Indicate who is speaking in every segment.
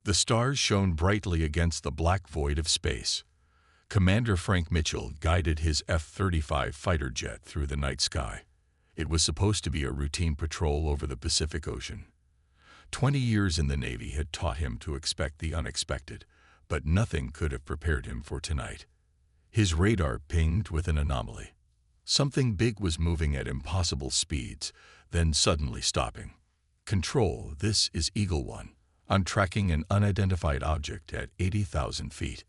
Speaker 1: The stars shone brightly against the black void of space. Commander Frank Mitchell guided his F-35 fighter jet through the night sky. It was supposed to be a routine patrol over the Pacific Ocean. 20 years in the Navy had taught him to expect the unexpected, but nothing could have prepared him for tonight. His radar pinged with an anomaly. Something big was moving at impossible speeds, then suddenly stopping. Control, this is Eagle One. I'm tracking an unidentified object at 80,000 feet.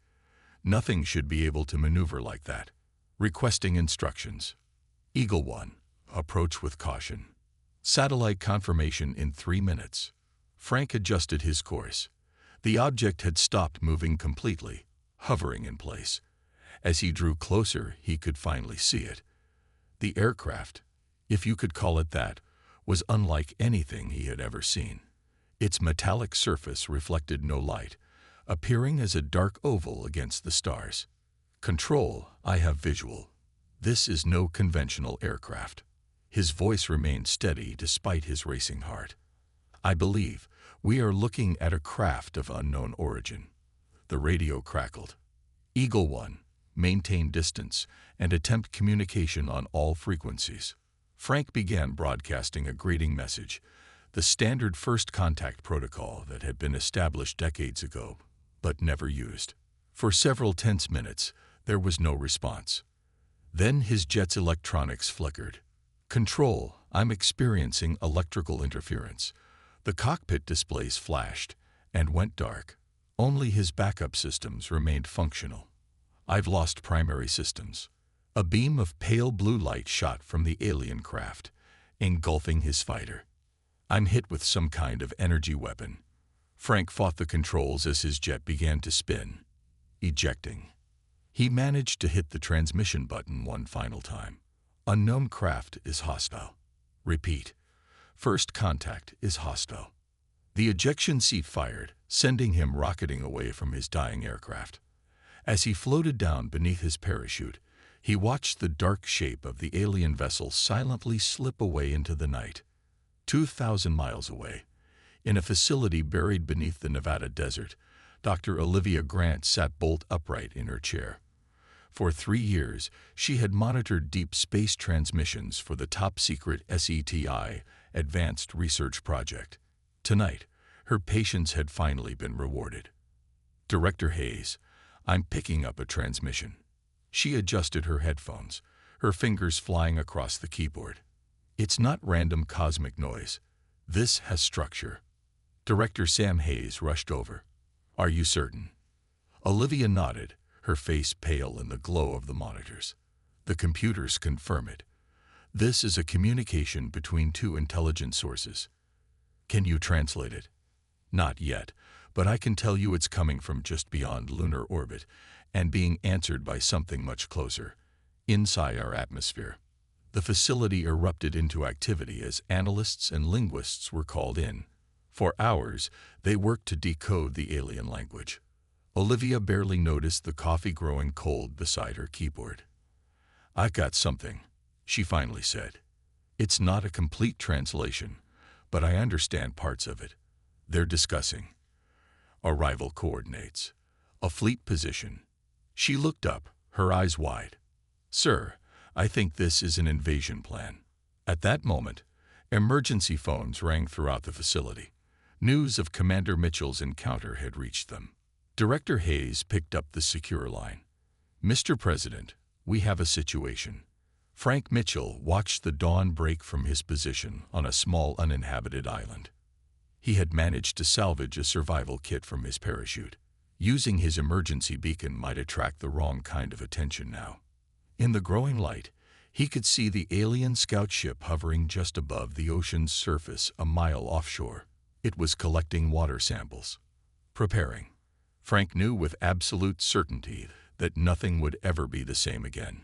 Speaker 1: Nothing should be able to maneuver like that. Requesting instructions. Eagle One, approach with caution. Satellite confirmation in 3 minutes. Frank adjusted his course. The object had stopped moving completely, hovering in place. As he drew closer, he could finally see it. The aircraft, if you could call it that, was unlike anything he had ever seen. Its metallic surface reflected no light, appearing as a dark oval against the stars. Control, I have visual. This is no conventional aircraft. His voice remained steady despite his racing heart. I believe we are looking at a craft of unknown origin. The radio crackled. Eagle One, maintain distance and attempt communication on all frequencies. Frank began broadcasting a greeting message, the standard first contact protocol that had been established decades ago, but never used. For several tense minutes, there was no response. Then his jet's electronics flickered. Control, I'm experiencing electrical interference. The cockpit displays flashed and went dark. Only his backup systems remained functional. I've lost primary systems. A beam of pale blue light shot from the alien craft, engulfing his fighter. I'm hit with some kind of energy weapon. Frank fought the controls as his jet began to spin, ejecting. He managed to hit the transmission button one final time. Unknown craft is hostile. Repeat. First contact is hostile. The ejection seat fired, sending him rocketing away from his dying aircraft. As he floated down beneath his parachute, he watched the dark shape of the alien vessel silently slip away into the night. 2,000 miles away, in a facility buried beneath the Nevada desert, Dr. Olivia Grant sat bolt upright in her chair. For 3 years, she had monitored deep space transmissions for the top-secret SETI Advanced Research Project. Tonight, her patience had finally been rewarded. Director Hayes, I'm picking up a transmission. She adjusted her headphones, her fingers flying across the keyboard. It's not random cosmic noise. This has structure. Director Sam Hayes rushed over. Are you certain? Olivia nodded, her face pale in the glow of the monitors. The computers confirm it. This is a communication between 2 intelligent sources. Can you translate it? Not yet, but I can tell you it's coming from just beyond lunar orbit and being answered by something much closer, inside our atmosphere. The facility erupted into activity as analysts and linguists were called in. For hours, they worked to decode the alien language. Olivia barely noticed the coffee growing cold beside her keyboard. I got something, she finally said. It's not a complete translation, but I understand parts of it. They're discussing arrival coordinates, a fleet position. She looked up, her eyes wide. Sir, I think this is an invasion plan. At that moment, emergency phones rang throughout the facility. News of Commander Mitchell's encounter had reached them. Director Hayes picked up the secure line. Mr. President, we have a situation. Frank Mitchell watched the dawn break from his position on a small uninhabited island. He had managed to salvage a survival kit from his parachute. Using his emergency beacon might attract the wrong kind of attention now. In the growing light, he could see the alien scout ship hovering just above the ocean's surface a mile offshore. It was collecting water samples. Preparing. Frank knew with absolute certainty that nothing would ever be the same again.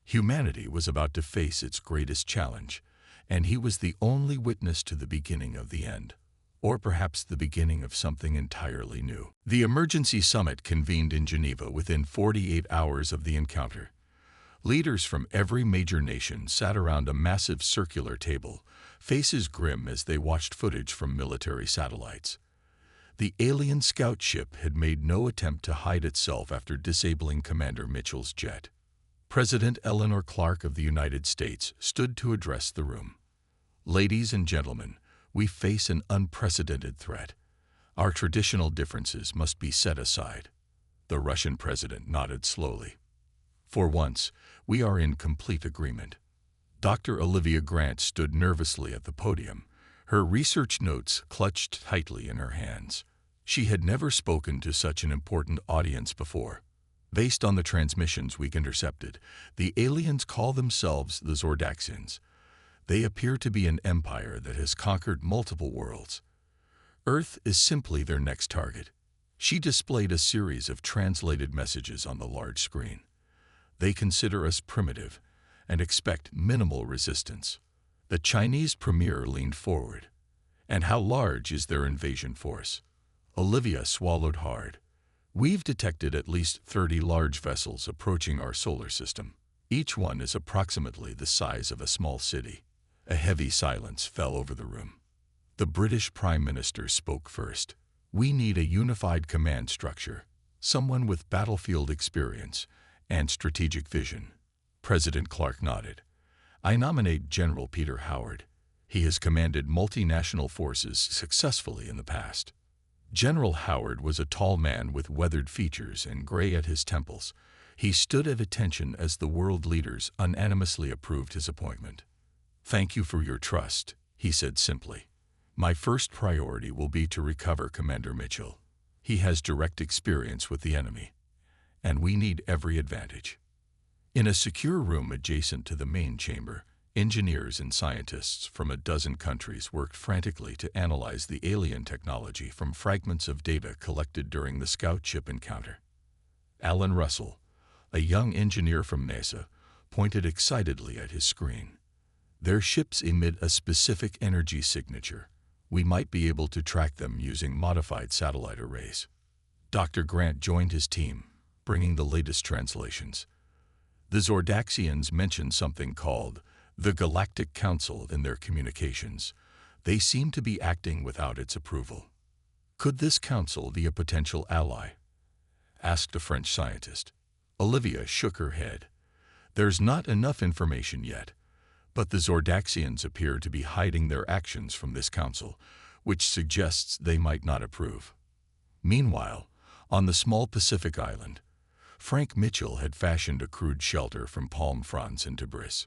Speaker 1: Humanity was about to face its greatest challenge, and he was the only witness to the beginning of the end, or perhaps the beginning of something entirely new. The emergency summit convened in Geneva within 48 hours of the encounter. Leaders from every major nation sat around a massive circular table, faces grim as they watched footage from military satellites. The alien scout ship had made no attempt to hide itself after disabling Commander Mitchell's jet. President Eleanor Clark of the United States stood to address the room. "Ladies and gentlemen, we face an unprecedented threat. Our traditional differences must be set aside." The Russian president nodded slowly. "For once, we are in complete agreement." Dr. Olivia Grant stood nervously at the podium, her research notes clutched tightly in her hands. She had never spoken to such an important audience before. Based on the transmissions we intercepted, the aliens call themselves the Zordaxians. They appear to be an empire that has conquered multiple worlds. Earth is simply their next target. She displayed a series of translated messages on the large screen. They consider us primitive and expect minimal resistance. The Chinese premier leaned forward. "And how large is their invasion force?" Olivia swallowed hard. "We've detected at least 30 large vessels approaching our solar system. Each one is approximately the size of a small city." A heavy silence fell over the room. The British Prime Minister spoke first. "We need a unified command structure, someone with battlefield experience and strategic vision." President Clark nodded. "I nominate General Peter Howard. He has commanded multinational forces successfully in the past." General Howard was a tall man with weathered features and gray at his temples. He stood at attention as the world leaders unanimously approved his appointment. "Thank you for your trust," he said simply. "My first priority will be to recover Commander Mitchell. He has direct experience with the enemy, and we need every advantage." In a secure room adjacent to the main chamber, engineers and scientists from a dozen countries worked frantically to analyze the alien technology from fragments of data collected during the scout ship encounter. Alan Russell, a young engineer from NASA, pointed excitedly at his screen. "Their ships emit a specific energy signature. We might be able to track them using modified satellite arrays." Dr. Grant joined his team, bringing the latest translations. The Zordaxians mentioned something called the Galactic Council in their communications. They seem to be acting without its approval. "Could this council be a potential ally?" asked a French scientist. Olivia shook her head. "There's not enough information yet, but the Zordaxians appear to be hiding their actions from this council, which suggests they might not approve." Meanwhile, on the small Pacific island, Frank Mitchell had fashioned a crude shelter from palm fronds and debris.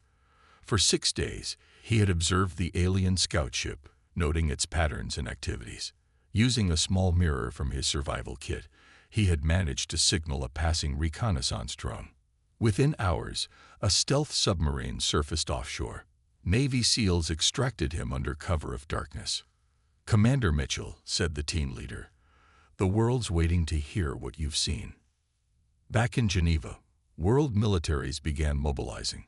Speaker 1: For 6 days, he had observed the alien scout ship, noting its patterns and activities. Using a small mirror from his survival kit, he had managed to signal a passing reconnaissance drone. Within hours, a stealth submarine surfaced offshore. Navy SEALs extracted him under cover of darkness. "Commander Mitchell," said the team leader, "the world's waiting to hear what you've seen." Back in Geneva, world militaries began mobilizing.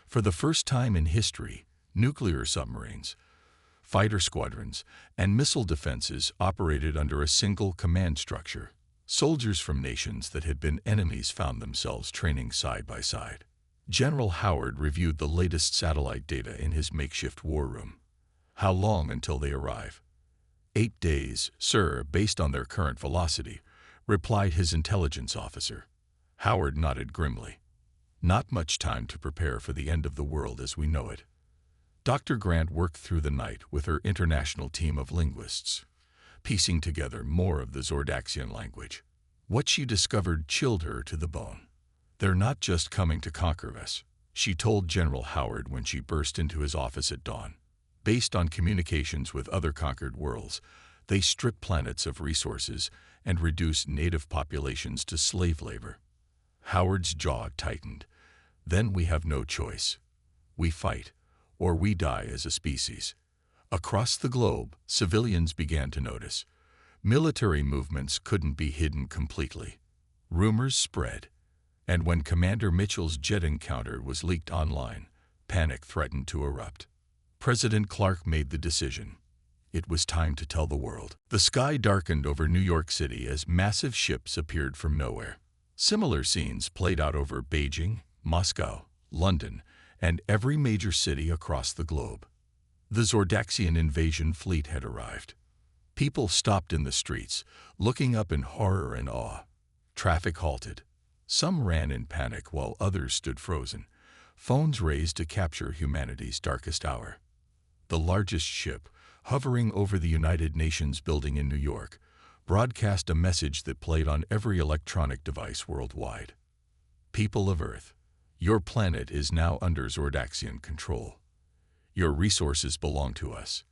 Speaker 1: For the first time in history, nuclear submarines, fighter squadrons, and missile defenses operated under a single command structure. Soldiers from nations that had been enemies found themselves training side by side. General Howard reviewed the latest satellite data in his makeshift war room. "How long until they arrive?" 8 days, sir, based on their current velocity," replied his intelligence officer. Howard nodded grimly. "Not much time to prepare for the end of the world as we know it." Dr. Grant worked through the night with her international team of linguists, piecing together more of the Zordaxian language. What she discovered chilled her to the bone. "They're not just coming to conquer us," she told General Howard when she burst into his office at dawn. "Based on communications with other conquered worlds, they strip planets of resources and reduce native populations to slave labor." Howard's jaw tightened. "Then we have no choice. We fight, or we die as a species." Across the globe, civilians began to notice. Military movements couldn't be hidden completely. Rumors spread, and when Commander Mitchell's jet encounter was leaked online, panic threatened to erupt. President Clark made the decision. It was time to tell the world. The sky darkened over New York City as massive ships appeared from nowhere. Similar scenes played out over Beijing, Moscow, London, and every major city across the globe. The Zordaxian invasion fleet had arrived. People stopped in the streets, looking up in horror and awe. Traffic halted. Some ran in panic while others stood frozen, phones raised to capture humanity's darkest hour. The largest ship, hovering over the United Nations building in New York, broadcast a message that played on every electronic device worldwide. People of Earth, your planet is now under Zordaxian control. Your resources belong to us.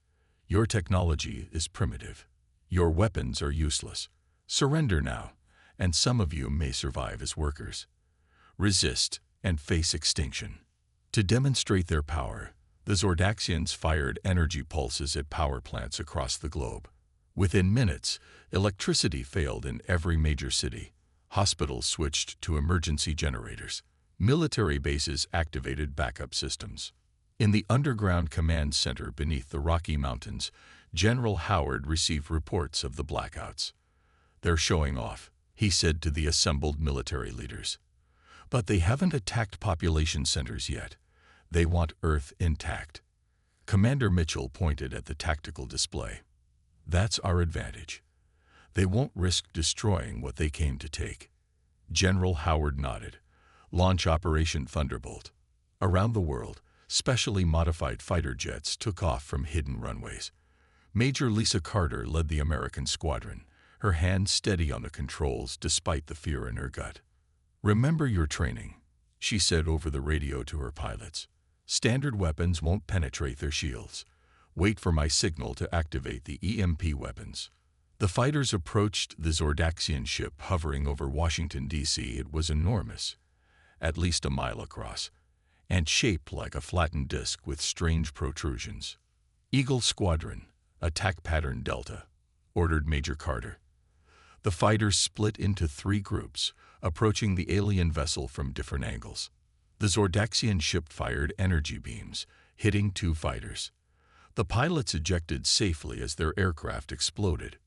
Speaker 1: Your technology is primitive. Your weapons are useless. Surrender now, and some of you may survive as workers. Resist and face extinction. To demonstrate their power, the Zordaxians fired energy pulses at power plants across the globe. Within minutes, electricity failed in every major city. Hospitals switched to emergency generators. Military bases activated backup systems. In the underground command center beneath the Rocky Mountains, General Howard received reports of the blackouts. "They're showing off," he said to the assembled military leaders. "But they haven't attacked population centers yet. They want Earth intact." Commander Mitchell pointed at the tactical display. "That's our advantage. They won't risk destroying what they came to take." General Howard nodded. "Launch Operation Thunderbolt." Around the world, specially modified fighter jets took off from hidden runways. Major Lisa Carter led the American squadron, her hand steady on the controls despite the fear in her gut. "Remember your training," she said over the radio to her pilots. "Standard weapons won't penetrate their shields. Wait for my signal to activate the EMP weapons." The fighters approached the Zordaxian ship hovering over Washington, D.C. It was enormous, at least a mile across, and shaped like a flattened disc with strange protrusions. "Eagle Squadron, attack pattern Delta," ordered Major Carter. The fighters split into 3 groups, approaching the alien vessel from different angles. The Zordaxian ship fired energy beams, hitting 2 fighters. The pilots ejected safely as their aircraft exploded.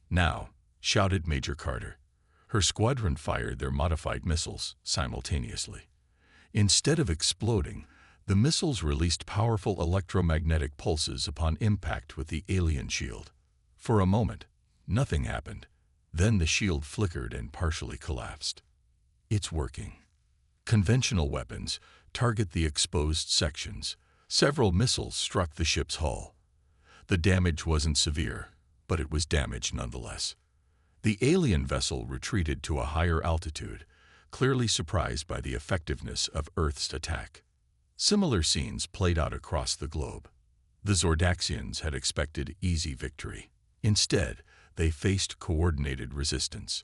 Speaker 1: "Now," shouted Major Carter. Her squadron fired their modified missiles simultaneously. Instead of exploding, the missiles released powerful electromagnetic pulses upon impact with the alien shield. For a moment, nothing happened. Then the shield flickered and partially collapsed. "It's working." Conventional weapons target the exposed sections. Several missiles struck the ship's hull. The damage wasn't severe, but it was damage nonetheless. The alien vessel retreated to a higher altitude, clearly surprised by the effectiveness of Earth's attack. Similar scenes played out across the globe. The Zordaxians had expected easy victory. Instead, they faced coordinated resistance.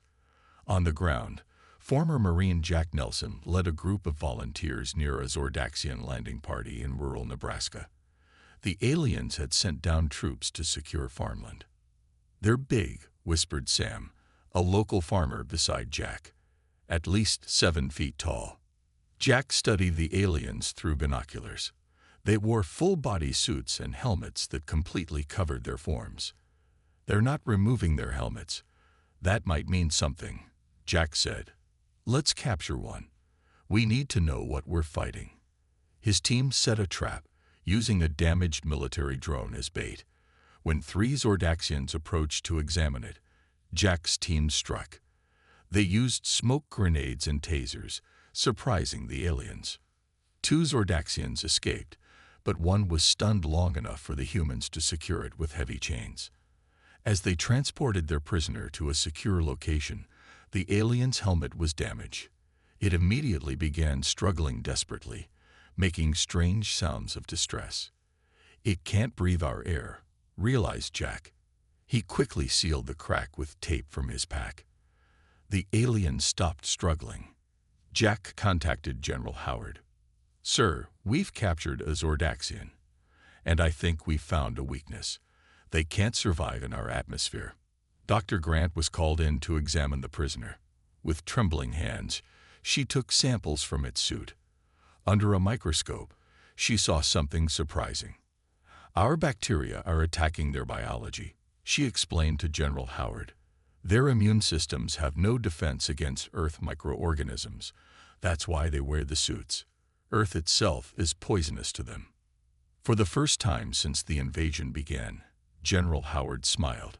Speaker 1: On the ground, former Marine Jack Nelson led a group of volunteers near a Zordaxian landing party in rural Nebraska. The aliens had sent down troops to secure farmland. "They're big," whispered Sam, a local farmer beside Jack, "at least 7 feet tall." Jack studied the aliens through binoculars. They wore full-body suits and helmets that completely covered their forms. "They're not removing their helmets. That might mean something," Jack said. "Let's capture one. We need to know what we're fighting." His team set a trap, using a damaged military drone as bait. When 3 Zordaxians approached to examine it, Jack's team struck. They used smoke grenades and tasers, surprising the aliens. 2 Zordaxians escaped, but one was stunned long enough for the humans to secure it with heavy chains. As they transported their prisoner to a secure location, the alien's helmet was damaged. It immediately began struggling desperately, making strange sounds of distress. "It can't breathe our air," realized Jack. He quickly sealed the crack with tape from his pack. The alien stopped struggling. Jack contacted General Howard. "Sir, we've captured a Zordaxian, and I think we've found a weakness. They can't survive in our atmosphere." Dr. Grant was called in to examine the prisoner. With trembling hands, she took samples from its suit. Under a microscope, she saw something surprising. "Our bacteria are attacking their biology," she explained to General Howard. "Their immune systems have no defense against Earth microorganisms. That's why they wear the suits. Earth itself is poisonous to them." For the first time since the invasion began, General Howard smiled.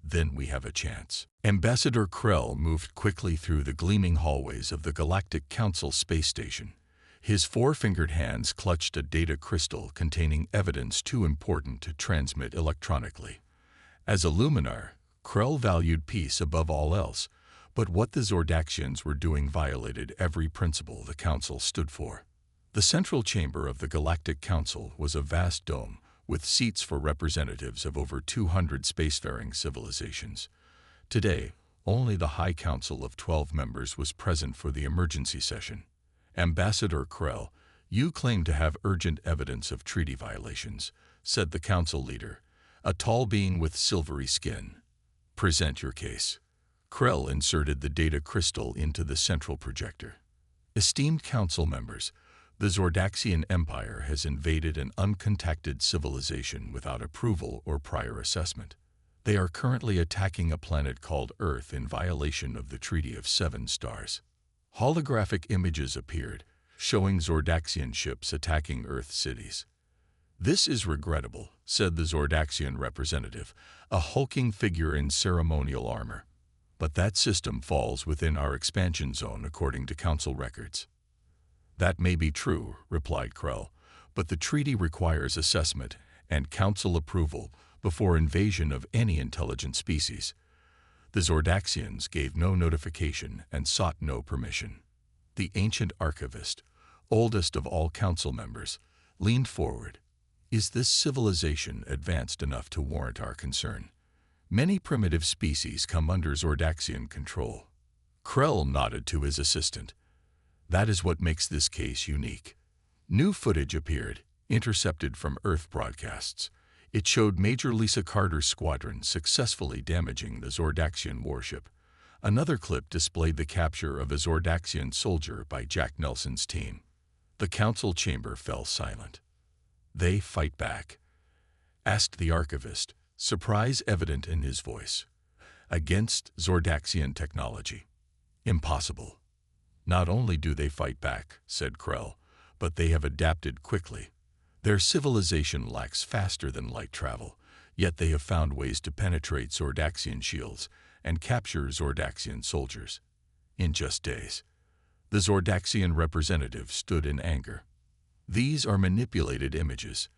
Speaker 1: then we have a chance. Ambassador Krell moved quickly through the gleaming hallways of the Galactic Council space station. His four-fingered hands clutched a data crystal containing evidence too important to transmit electronically. As a Luminar, Krell valued peace above all else, but what the Zordaxians were doing violated every principle the Council stood for. The central chamber of the Galactic Council was a vast dome, with seats for representatives of over 200 spacefaring civilizations. Today, only the High Council of 12 members was present for the emergency session. Ambassador Krell, you claim to have urgent evidence of treaty violations, said the council leader, a tall being with silvery skin. Present your case. Krell inserted the data crystal into the central projector. Esteemed council members, the Zordaxian Empire has invaded an uncontacted civilization without approval or prior assessment. They are currently attacking a planet called Earth in violation of the Treaty of Seven Stars. Holographic images appeared, showing Zordaxian ships attacking Earth cities. This is regrettable, said the Zordaxian representative, a hulking figure in ceremonial armor. But that system falls within our expansion zone according to council records. That may be true, replied Krell, but the treaty requires assessment and council approval before invasion of any intelligent species. The Zordaxians gave no notification and sought no permission. The ancient archivist, oldest of all council members, leaned forward. Is this civilization advanced enough to warrant our concern? Many primitive species come under Zordaxian control. Krell nodded to his assistant. That is what makes this case unique. New footage appeared, intercepted from Earth broadcasts. It showed Major Lisa Carter's squadron successfully damaging the Zordaxian warship. Another clip displayed the capture of a Zordaxian soldier by Jack Nelson's team. The council chamber fell silent. They fight back? Asked the archivist, surprise evident in his voice. Against Zordaxian technology. Impossible. Not only do they fight back, said Krell, but they have adapted quickly. Their civilization lacks faster than light travel, yet they have found ways to penetrate Zordaxian shields and capture Zordaxian soldiers. In just days. The Zordaxian representative stood in anger. These are manipulated images.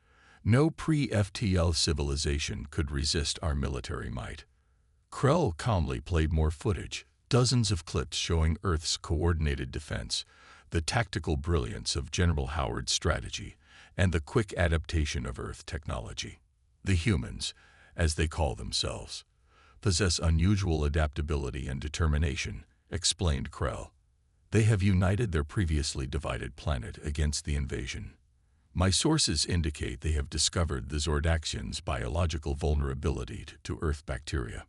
Speaker 1: No pre-FTL civilization could resist our military might. Krell calmly played more footage, dozens of clips showing Earth's coordinated defense, the tactical brilliance of General Howard's strategy, and the quick adaptation of Earth technology. The humans, as they call themselves, possess unusual adaptability and determination, explained Krell. They have united their previously divided planet against the invasion. My sources indicate they have discovered the Zordaxians' biological vulnerability to Earth bacteria.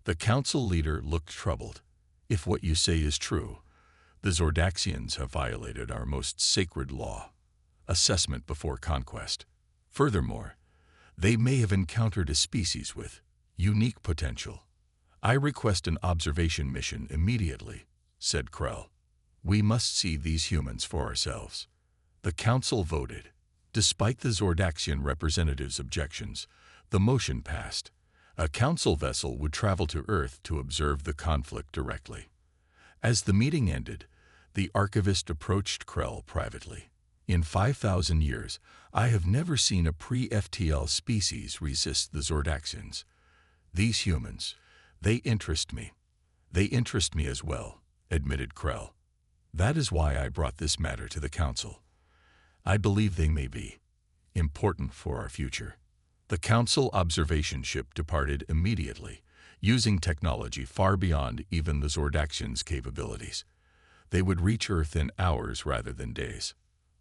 Speaker 1: The council leader looked troubled. If what you say is true, the Zordaxians have violated our most sacred law. Assessment before conquest. Furthermore, they may have encountered a species with unique potential. I request an observation mission immediately, said Krell. We must see these humans for ourselves. The council voted. Despite the Zordaxian representative's objections, the motion passed. A council vessel would travel to Earth to observe the conflict directly. As the meeting ended, the archivist approached Krell privately. In 5,000 years, I have never seen a pre-FTL species resist the Zordaxians. These humans, they interest me. They interest me as well, admitted Krell. That is why I brought this matter to the council. I believe they may be important for our future. The council observation ship departed immediately, using technology far beyond even the Zordaxians' capabilities. They would reach Earth in hours rather than days.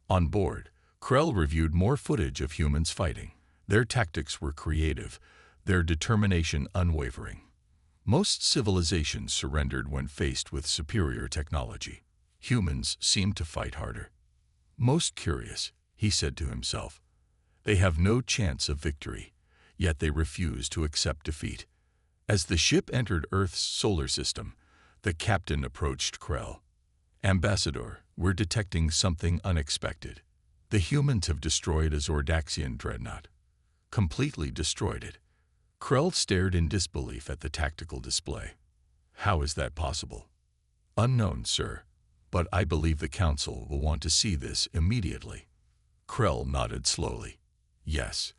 Speaker 1: On board, Krell reviewed more footage of humans fighting. Their tactics were creative, their determination unwavering. Most civilizations surrendered when faced with superior technology. Humans seemed to fight harder. Most curious, he said to himself. They have no chance of victory, yet they refuse to accept defeat. As the ship entered Earth's solar system, the captain approached Krell. Ambassador, we're detecting something unexpected. The humans have destroyed a Zordaxian dreadnought. Completely destroyed it. Krell stared in disbelief at the tactical display. How is that possible? Unknown, sir, but I believe the Council will want to see this immediately. Krell nodded slowly. Yes,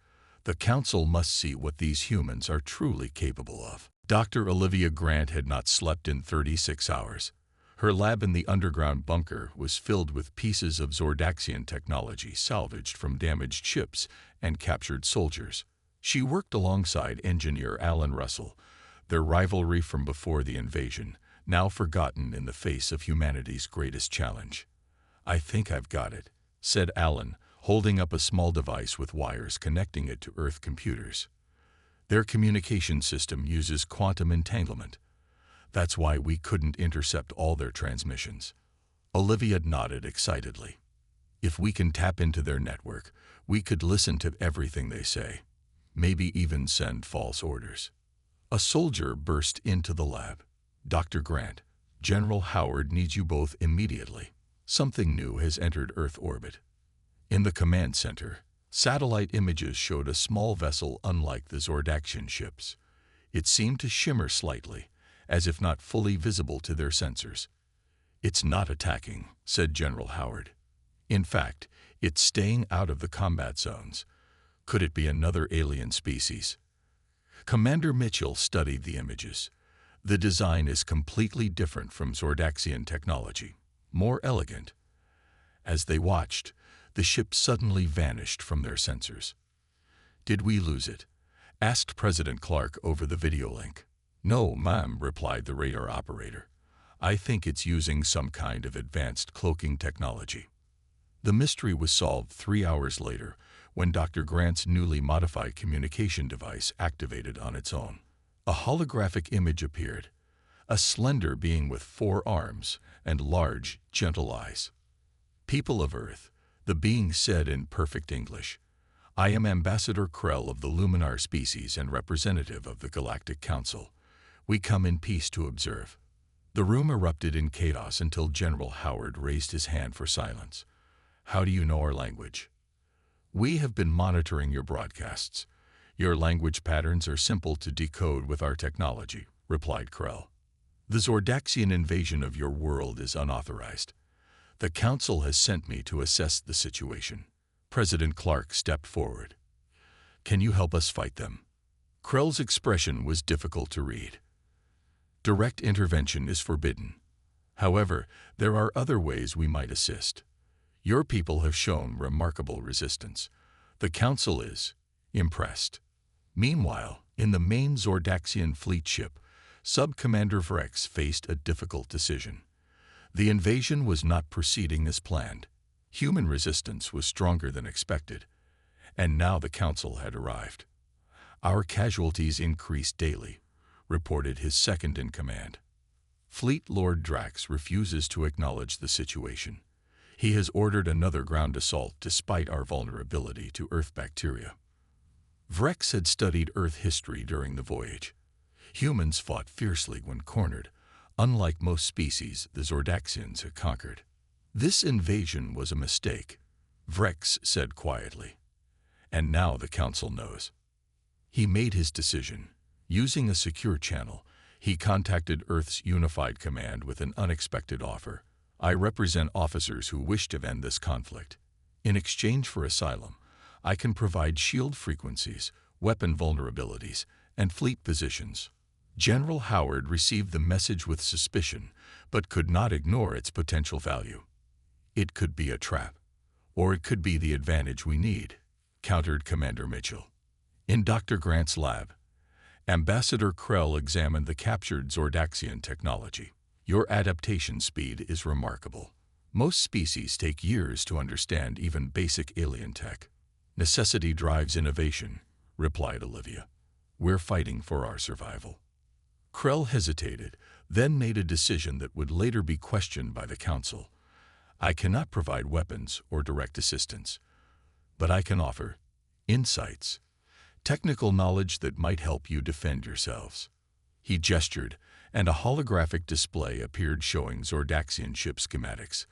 Speaker 1: the Council must see what these humans are truly capable of. Dr. Olivia Grant had not slept in 36 hours. Her lab in the underground bunker was filled with pieces of Zordaxian technology salvaged from damaged ships and captured soldiers. She worked alongside engineer Alan Russell, their rivalry from before the invasion, now forgotten in the face of humanity's greatest challenge. I think I've got it, said Alan, holding up a small device with wires connecting it to Earth computers. Their communication system uses quantum entanglement. That's why we couldn't intercept all their transmissions. Olivia nodded excitedly. If we can tap into their network, we could listen to everything they say, maybe even send false orders. A soldier burst into the lab. Dr. Grant, General Howard needs you both immediately. Something new has entered Earth orbit. In the command center, satellite images showed a small vessel unlike the Zordaxian ships. It seemed to shimmer slightly, as if not fully visible to their sensors. It's not attacking, said General Howard. In fact, it's staying out of the combat zones. Could it be another alien species? Commander Mitchell studied the images. The design is completely different from Zordaxian technology, more elegant. As they watched, the ship suddenly vanished from their sensors. Did we lose it? Asked President Clark over the video link. No, ma'am, replied the radar operator. I think it's using some kind of advanced cloaking technology. The mystery was solved 3 hours later when Dr. Grant's newly modified communication device activated on its own. A holographic image appeared, a slender being with 4 arms and large, gentle eyes. People of Earth, the being said in perfect English, I am Ambassador Krell of the Luminar species and representative of the Galactic Council. We come in peace to observe. The room erupted in chaos until General Howard raised his hand for silence. How do you know our language? We have been monitoring your broadcasts. Your language patterns are simple to decode with our technology, replied Krell. The Zordaxian invasion of your world is unauthorized. The Council has sent me to assess the situation. President Clark stepped forward. Can you help us fight them? Krell's expression was difficult to read. Direct intervention is forbidden. However, there are other ways we might assist. Your people have shown remarkable resistance. The Council is impressed. Meanwhile, in the main Zordaxian fleet ship, Sub-Commander Vrex faced a difficult decision. The invasion was not proceeding as planned. Human resistance was stronger than expected, and now the Council had arrived. Our casualties increased daily, reported his second-in-command. Fleet Lord Drax refuses to acknowledge the situation. He has ordered another ground assault despite our vulnerability to Earth bacteria. Vrex had studied Earth history during the voyage. Humans fought fiercely when cornered, unlike most species the Zordaxians had conquered. This invasion was a mistake, Vrex said quietly. And now the Council knows. He made his decision. Using a secure channel, he contacted Earth's Unified Command with an unexpected offer. I represent officers who wish to end this conflict. In exchange for asylum, I can provide shield frequencies, weapon vulnerabilities, and fleet positions. General Howard received the message with suspicion, but could not ignore its potential value. It could be a trap, or it could be the advantage we need, countered Commander Mitchell. In Dr. Grant's lab, Ambassador Krell examined the captured Zordaxian technology. Your adaptation speed is remarkable. Most species take years to understand even basic alien tech. Necessity drives innovation, replied Olivia. We're fighting for our survival. Krell hesitated, then made a decision that would later be questioned by the Council. I cannot provide weapons or direct assistance, but I can offer insights, technical knowledge that might help you defend yourselves. He gestured, and a holographic display appeared showing Zordaxian ship schematics.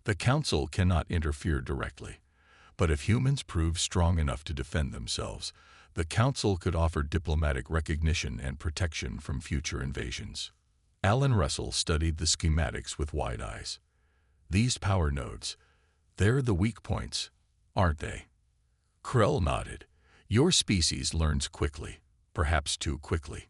Speaker 1: The Council cannot interfere directly, but if humans prove strong enough to defend themselves, The Council could offer diplomatic recognition and protection from future invasions. Alan Russell studied the schematics with wide eyes. These power nodes, they're the weak points, aren't they? Krell nodded. Your species learns quickly, perhaps too quickly.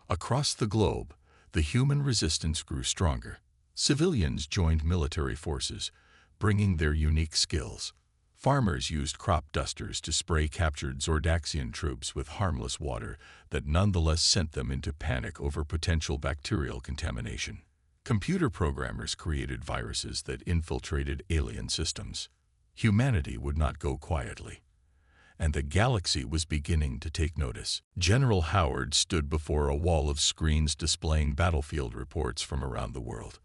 Speaker 1: Across the globe, the human resistance grew stronger. Civilians joined military forces, bringing their unique skills. Farmers used crop dusters to spray captured Zordaxian troops with harmless water that nonetheless sent them into panic over potential bacterial contamination. Computer programmers created viruses that infiltrated alien systems. Humanity would not go quietly, and the galaxy was beginning to take notice. General Howard stood before a wall of screens displaying battlefield reports from around the world.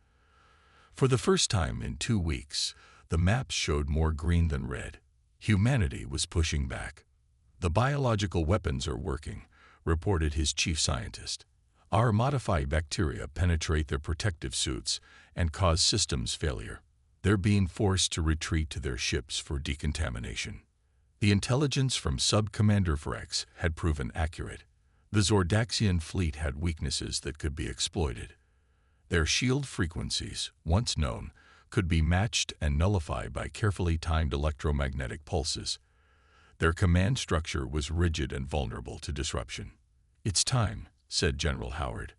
Speaker 1: For the first time in 2 weeks, the maps showed more green than red. Humanity was pushing back. The biological weapons are working, reported his chief scientist. Our modified bacteria penetrate their protective suits and cause systems failure. They're being forced to retreat to their ships for decontamination. The intelligence from Sub-Commander Vrex had proven accurate. The Zordaxian fleet had weaknesses that could be exploited. Their shield frequencies, once known, could be matched and nullified by carefully timed electromagnetic pulses. Their command structure was rigid and vulnerable to disruption. It's time, said General Howard.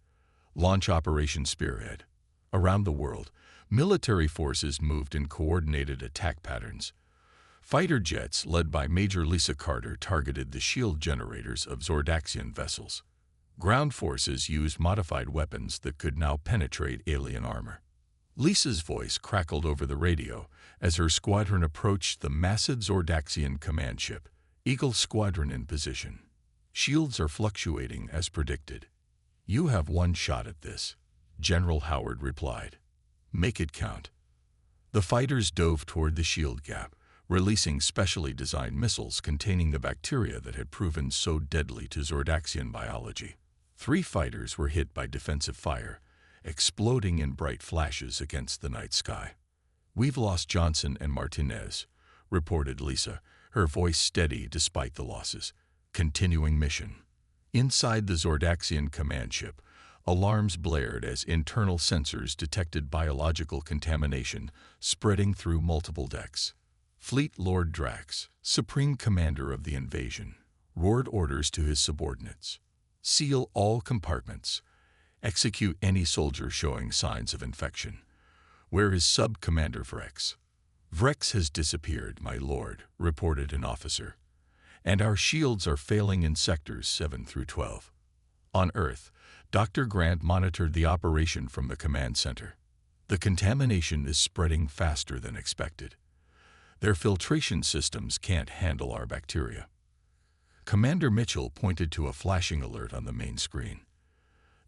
Speaker 1: Launch Operation Spearhead. Around the world, military forces moved in coordinated attack patterns. Fighter jets led by Major Lisa Carter targeted the shield generators of Zordaxian vessels. Ground forces used modified weapons that could now penetrate alien armor. Lisa's voice crackled over the radio as her squadron approached the massive Zordaxian command ship, Eagle Squadron in position. Shields are fluctuating as predicted. You have one shot at this, General Howard replied. Make it count. The fighters dove toward the shield gap, releasing specially designed missiles containing the bacteria that had proven so deadly to Zordaxian biology. 3 fighters were hit by defensive fire, exploding in bright flashes against the night sky. We've lost Johnson and Martinez, reported Lisa, her voice steady despite the losses. Continuing mission. Inside the Zordaxian command ship, alarms blared as internal sensors detected biological contamination spreading through multiple decks. Fleet Lord Drax, Supreme Commander of the invasion, roared orders to his subordinates. Seal all compartments. Execute any soldier showing signs of infection. Where is Sub-Commander Vrex? Vrex has disappeared, my lord, reported an officer. And our shields are failing in sectors 7 through 12. On Earth, Dr. Grant monitored the operation from the command center. The contamination is spreading faster than expected. Their filtration systems can't handle our bacteria. Commander Mitchell pointed to a flashing alert on the main screen.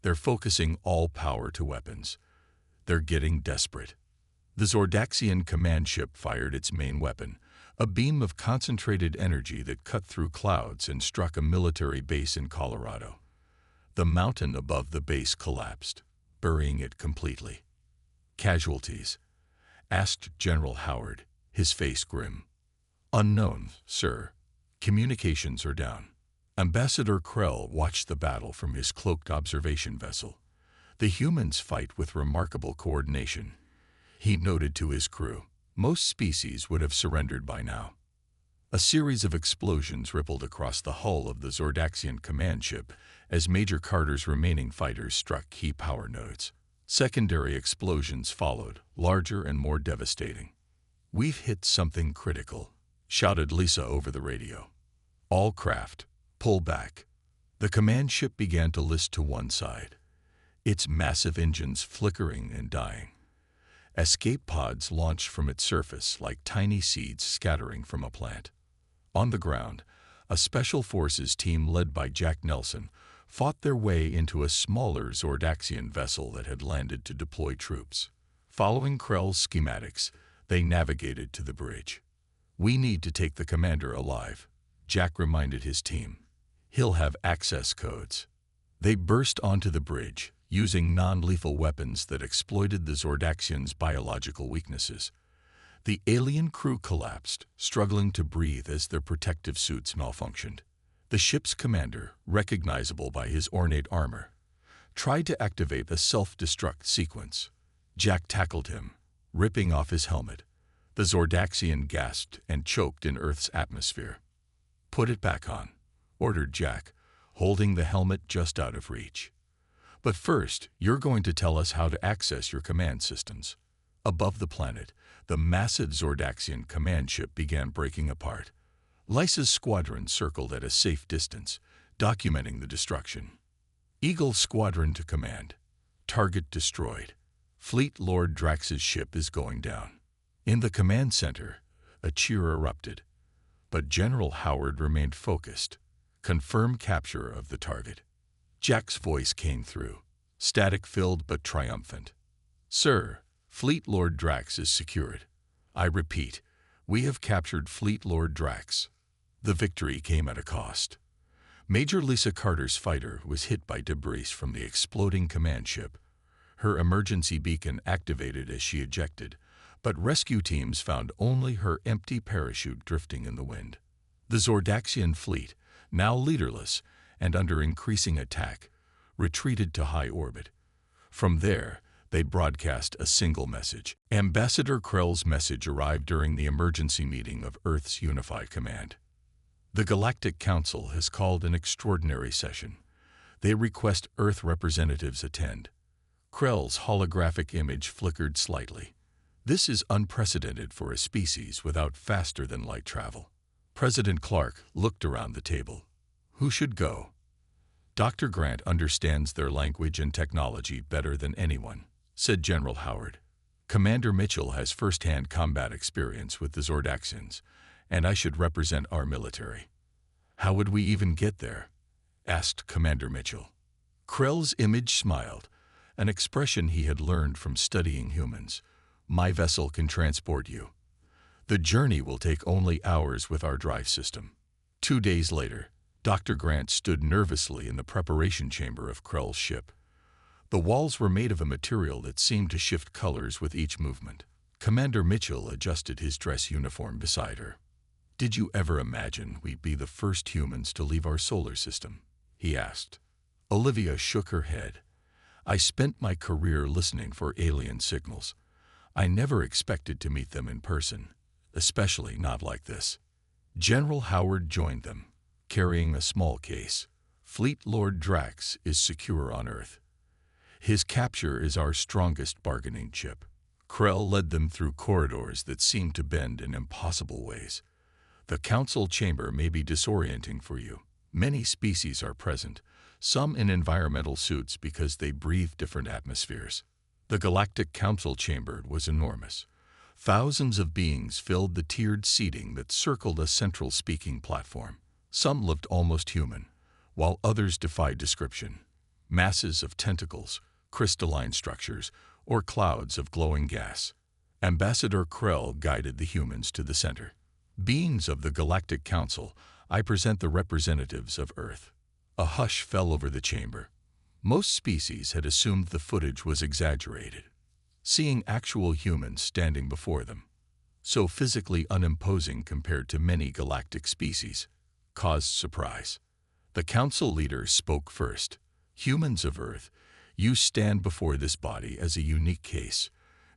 Speaker 1: They're focusing all power to weapons. They're getting desperate. The Zordaxian command ship fired its main weapon, a beam of concentrated energy that cut through clouds and struck a military base in Colorado. The mountain above the base collapsed, burying it completely. Casualties? Asked General Howard, his face grim. Unknown, sir. Communications are down. Ambassador Krell watched the battle from his cloaked observation vessel. The humans fight with remarkable coordination. He noted to his crew. Most species would have surrendered by now. A series of explosions rippled across the hull of the Zordaxian command ship as Major Carter's remaining fighters struck key power nodes. Secondary explosions followed, larger and more devastating. We've hit something critical, shouted Lisa over the radio. All craft, pull back. The command ship began to list to one side, its massive engines flickering and dying. Escape pods launched from its surface like tiny seeds scattering from a plant. On the ground, a special forces team led by Jack Nelson fought their way into a smaller Zordaxian vessel that had landed to deploy troops. Following Krell's schematics, they navigated to the bridge. We need to take the commander alive, Jack reminded his team. He'll have access codes. They burst onto the bridge, using non-lethal weapons that exploited the Zordaxians' biological weaknesses. The alien crew collapsed, struggling to breathe as their protective suits malfunctioned. The ship's commander, recognizable by his ornate armor, tried to activate a self-destruct sequence. Jack tackled him, ripping off his helmet. The Zordaxian gasped and choked in Earth's atmosphere. "Put it back on," ordered Jack, holding the helmet just out of reach. "But first, you're going to tell us how to access your command systems." Above the planet, the massive Zordaxian command ship began breaking apart. Lysa's squadron circled at a safe distance, documenting the destruction. Eagle Squadron to command. Target destroyed. Fleet Lord Drax's ship is going down. In the command center, a cheer erupted. But General Howard remained focused. Confirm capture of the target. Jack's voice came through, static-filled but triumphant. "Sir, Fleet Lord Drax is secured. I repeat, we have captured Fleet Lord Drax." The victory came at a cost. Major Lisa Carter's fighter was hit by debris from the exploding command ship. Her emergency beacon activated as she ejected, but rescue teams found only her empty parachute drifting in the wind. The Zordaxian fleet, now leaderless and under increasing attack, retreated to high orbit. From there, they broadcast a single message. Ambassador Krell's message arrived during the emergency meeting of Earth's Unified Command. "The Galactic Council has called an extraordinary session. They request Earth representatives attend." Krell's holographic image flickered slightly. "This is unprecedented for a species without faster-than-light travel." President Clark looked around the table. "Who should go?" "Dr. Grant understands their language and technology better than anyone," said General Howard. "Commander Mitchell has first-hand combat experience with the Zordaxians, and I should represent our military." "How would we even get there?" asked Commander Mitchell. Krell's image smiled, an expression he had learned from studying humans. "My vessel can transport you. The journey will take only hours with our drive system." 2 days later, Dr. Grant stood nervously in the preparation chamber of Krell's ship. The walls were made of a material that seemed to shift colors with each movement. Commander Mitchell adjusted his dress uniform beside her. "Did you ever imagine we'd be the first humans to leave our solar system?" he asked. Olivia shook her head. "I spent my career listening for alien signals. I never expected to meet them in person, especially not like this." General Howard joined them, carrying a small case. "Fleet Lord Drax is secure on Earth. His capture is our strongest bargaining chip." Krell led them through corridors that seemed to bend in impossible ways. "The council chamber may be disorienting for you. Many species are present, some in environmental suits because they breathe different atmospheres." The Galactic Council chamber was enormous. Thousands of beings filled the tiered seating that circled a central speaking platform. Some looked almost human, while others defied description. Masses of tentacles, crystalline structures, or clouds of glowing gas. Ambassador Krell guided the humans to the center. "Beings of the Galactic Council, I present the representatives of Earth." A hush fell over the chamber. Most species had assumed the footage was exaggerated. Seeing actual humans standing before them, so physically unimposing compared to many galactic species, caused surprise. The council leader spoke first. "Humans of Earth, you stand before this body as a unique case.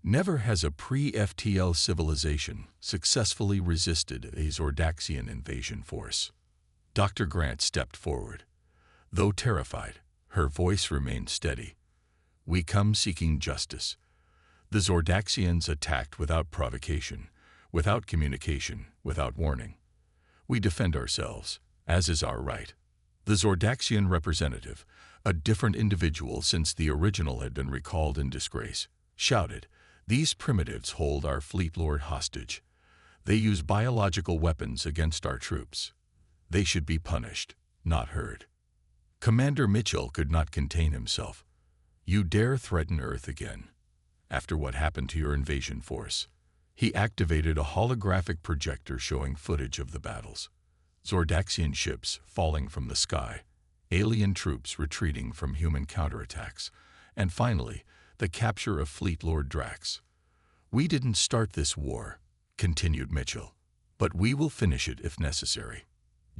Speaker 1: Never has a pre-FTL civilization successfully resisted a Zordaxian invasion force." Dr. Grant stepped forward. Though terrified, her voice remained steady. "We come seeking justice. The Zordaxians attacked without provocation, without communication, without warning. We defend ourselves, as is our right." The Zordaxian representative, a different individual since the original had been recalled in disgrace, shouted, "These primitives hold our fleet lord hostage. They use biological weapons against our troops. They should be punished, not heard." Commander Mitchell could not contain himself. "You dare threaten Earth again, after what happened to your invasion force?" He activated a holographic projector showing footage of the battles. Zordaxian ships falling from the sky, alien troops retreating from human counterattacks, and finally, the capture of Fleet Lord Drax. "We didn't start this war," continued Mitchell, "but we will finish it if necessary."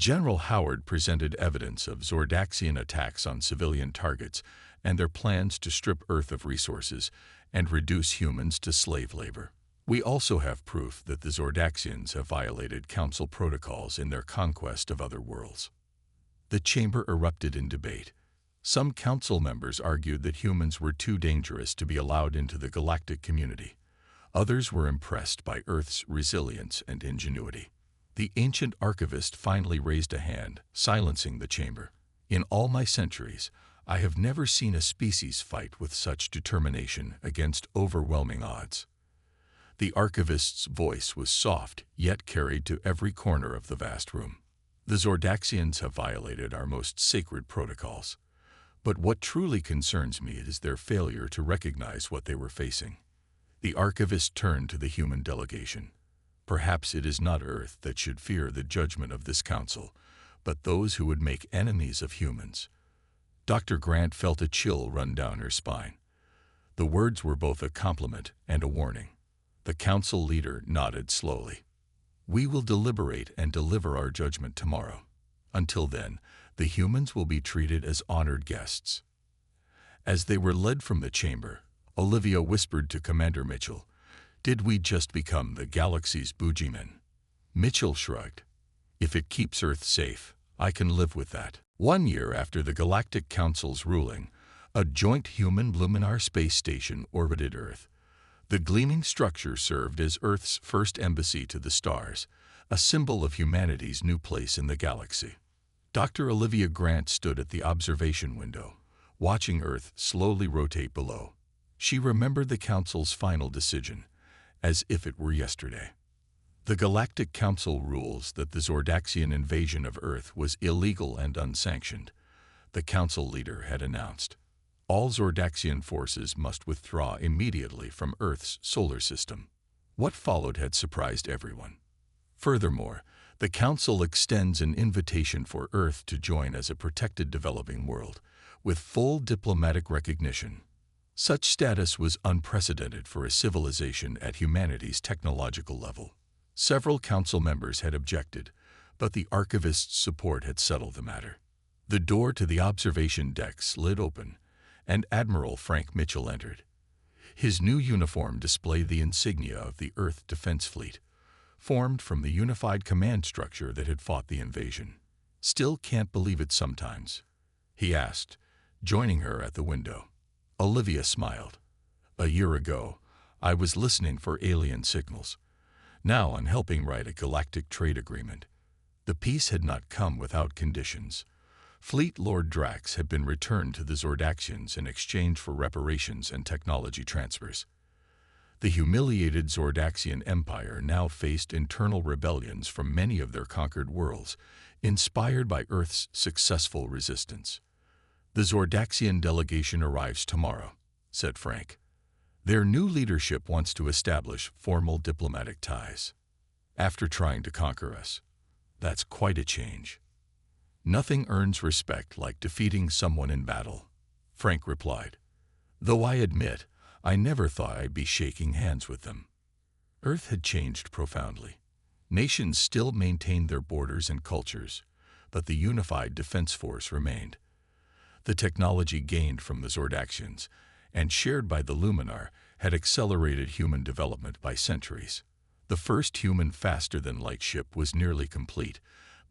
Speaker 1: General Howard presented evidence of Zordaxian attacks on civilian targets and their plans to strip Earth of resources and reduce humans to slave labor. We also have proof that the Zordaxians have violated Council protocols in their conquest of other worlds. The chamber erupted in debate. Some Council members argued that humans were too dangerous to be allowed into the galactic community. Others were impressed by Earth's resilience and ingenuity. The ancient archivist finally raised a hand, silencing the chamber. In all my centuries, I have never seen a species fight with such determination against overwhelming odds. The archivist's voice was soft, yet carried to every corner of the vast room. The Zordaxians have violated our most sacred protocols. But what truly concerns me is their failure to recognize what they were facing. The archivist turned to the human delegation. Perhaps it is not Earth that should fear the judgment of this council, but those who would make enemies of humans. Dr. Grant felt a chill run down her spine. The words were both a compliment and a warning. The council leader nodded slowly. We will deliberate and deliver our judgment tomorrow. Until then, the humans will be treated as honored guests. As they were led from the chamber, Olivia whispered to Commander Mitchell, "Did we just become the galaxy's boogeyman?" Mitchell shrugged. "If it keeps Earth safe, I can live with that." 1 year after the Galactic Council's ruling, a joint human Luminar space station orbited Earth. The gleaming structure served as Earth's first embassy to the stars, a symbol of humanity's new place in the galaxy. Dr. Olivia Grant stood at the observation window, watching Earth slowly rotate below. She remembered the Council's final decision, as if it were yesterday. The Galactic Council rules that the Zordaxian invasion of Earth was illegal and unsanctioned. The Council leader had announced, all Zordaxian forces must withdraw immediately from Earth's solar system. What followed had surprised everyone. Furthermore, the Council extends an invitation for Earth to join as a protected developing world, with full diplomatic recognition. Such status was unprecedented for a civilization at humanity's technological level. Several council members had objected, but the archivist's support had settled the matter. The door to the observation deck slid open, and Admiral Frank Mitchell entered. His new uniform displayed the insignia of the Earth Defense Fleet, formed from the unified command structure that had fought the invasion. "Still can't believe it sometimes?" he asked, joining her at the window. Olivia smiled. "A year ago, I was listening for alien signals. Now I'm helping write a galactic trade agreement. The peace had not come without conditions. Fleet Lord Drax had been returned to the Zordaxians in exchange for reparations and technology transfers. The humiliated Zordaxian Empire now faced internal rebellions from many of their conquered worlds, inspired by Earth's successful resistance. "The Zordaxian delegation arrives tomorrow," said Frank. "Their new leadership wants to establish formal diplomatic ties. After trying to conquer us, that's quite a change." "Nothing earns respect like defeating someone in battle," Frank replied. "Though I admit, I never thought I'd be shaking hands with them." Earth had changed profoundly. Nations still maintained their borders and cultures, but the unified defense force remained. The technology gained from the Zordaxians and shared by the Luminar had accelerated human development by centuries. The first human faster-than-light ship was nearly complete,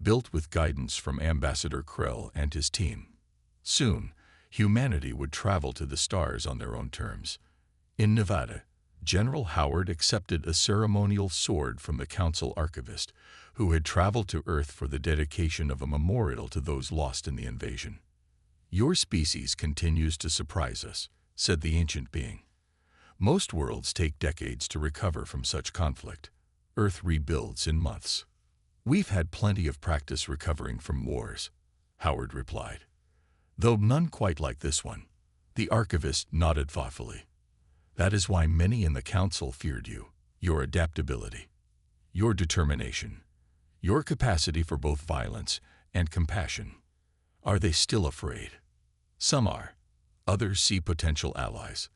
Speaker 1: built with guidance from Ambassador Krell and his team. Soon, humanity would travel to the stars on their own terms. In Nevada, General Howard accepted a ceremonial sword from the Council archivist, who had traveled to Earth for the dedication of a memorial to those lost in the invasion. "Your species continues to surprise us," said the ancient being. "Most worlds take decades to recover from such conflict. Earth rebuilds in months." "We've had plenty of practice recovering from wars," Howard replied. "Though none quite like this one." The archivist nodded thoughtfully. "That is why many in the Council feared you, your adaptability, your determination, your capacity for both violence and compassion. Are they still afraid?" "Some are. Others see potential allies.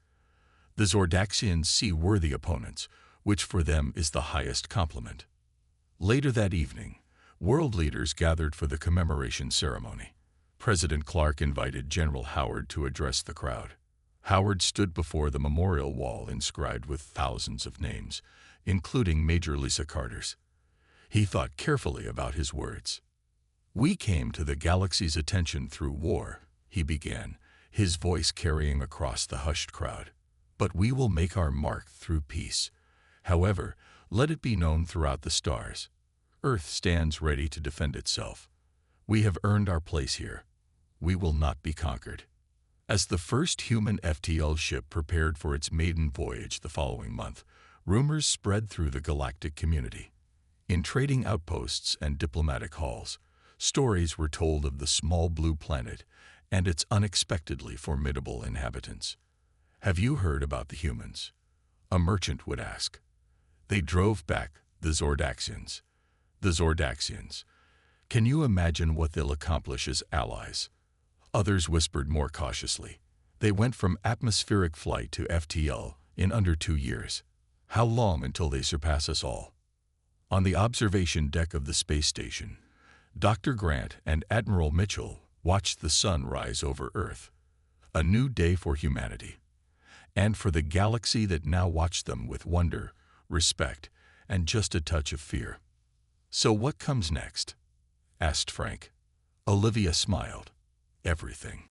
Speaker 1: The Zordaxians see worthy opponents, which for them is the highest compliment." Later that evening, World leaders gathered for the commemoration ceremony. President Clark invited General Howard to address the crowd. Howard stood before the memorial wall inscribed with thousands of names, including Major Lisa Carter's. He thought carefully about his words. "We came to the galaxy's attention through war," he began, his voice carrying across the hushed crowd. "But we will make our mark through peace. However, let it be known throughout the stars. Earth stands ready to defend itself. We have earned our place here. We will not be conquered." As the first human FTL ship prepared for its maiden voyage the following month, rumors spread through the galactic community. In trading outposts and diplomatic halls, stories were told of the small blue planet and its unexpectedly formidable inhabitants. "Have you heard about the humans?" a merchant would ask. "They drove back the Zordaxians." The Zordaxians. "Can you imagine what they'll accomplish as allies?" Others whispered more cautiously. "They went from atmospheric flight to FTL in under 2 years. How long until they surpass us all?" On the observation deck of the space station, Dr. Grant and Admiral Mitchell watched the sun rise over Earth. A new day for humanity, and for the galaxy that now watched them with wonder, respect, and just a touch of fear. "So what comes next?" asked Frank. Olivia smiled. "Everything."